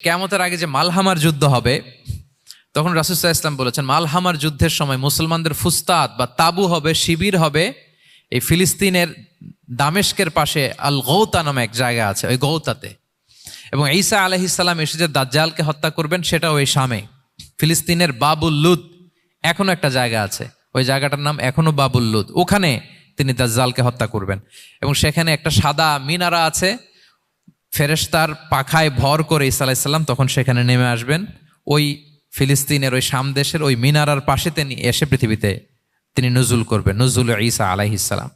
কিয়ামতের আগে যে মালহামার যুদ্ধ হবে, তখন রাসূল সাল্লাল্লাহু আলাইহি ওয়াসাল্লাম বলেছেন মালহামার যুদ্ধের সময় মুসলমানদের ফুস্তাদ বা তাবু হবে, শিবির হবে এই ফিলিস্তিনের দামেস্কের পাশে আল গৌতা নামে এক জায়গা আছে, ওই গৌতাতে। এবং ঈসা আলাইহিস সালাম এসে যে দাজ্জালকে হত্যা করবেন সেটাও ওই শামে। ফিলিস্তিনের বাবুল লুদ এখনো একটা জায়গা আছে, ওই জায়গাটার নাম এখনো বাবুল লুদ, ওখানে তিনি দাজ্জালকে হত্যা করবেন। এবং সেখানে একটা সাদা মিনারা আছে, ফেরেশতার পাখায় ভর করে ঈসা আলাইহিস সালাম তখন সেখানে নেমে আসবেন। ওই ফিলিস্তিনের ওই শাম দেশের ওই মিনারার পাশে তিনি এসে পৃথিবীতে তিনি নুজুল করবেন, নুজুল ঈসা আলাইহিস সালাম।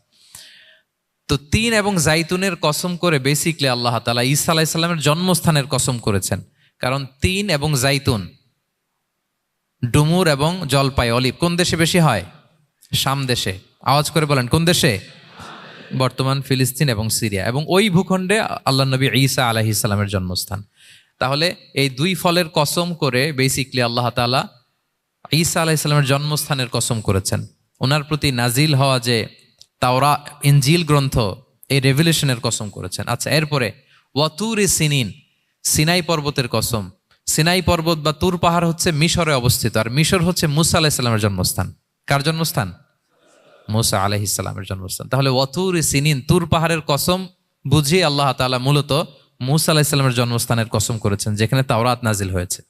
তো তিন এবং জাইতুনের কসম করে বেসিকলি আল্লাহ তাআলা ঈসা আলাইহিস সালামের জন্মস্থানের কসম করেছেন। কারণ তিন এবং জাইতুন, ডুমুর এবং জলপাই, অলিভ কোন দেশে বেশি হয়? শাম দেশে। আওয়াজ করে বলেন কোন দেশে? বর্তমান ফিলিস্তিন এবং সিরিয়া, এবং ওই ভূখণ্ডে আল্লাহ নবী ঈসা আলাইহিস সালামের জন্মস্থান। তাহলে এই দুই ফলের কসম করে বেসিকলি আল্লাহ তাআলা ঈসা আলাইহিস সালামের জন্মস্থানের কসম করেছেন। ওনার প্রতি নাজিল হওয়া যে তাওরা ইনজিল গ্রন্থ, এই রেভেলেশনের কসম করেছেন। আচ্ছা, এরপরে ওয়াতুরি সিনিন, সিনাই পর্বতের কসম। সিনাই পর্বত বা তুর পাহাড় হচ্ছে মিশরে অবস্থিত, আর মিশর হচ্ছে মুসা আলাইহিস সালামের জন্মস্থান। কার জন্মস্থান? মুসা আলাইহিস সালামের জন্মস্থান। তাহলে ওয়াতুরি সিনিন, তুর পাহাড়ের কসম বুঝিয়ে আল্লাহ তাআলা মূলত মুসা আলাইহিস সালামের জন্মস্থানের কসম করেছেন, যেখানে তাওরাত নাজিল হয়েছে।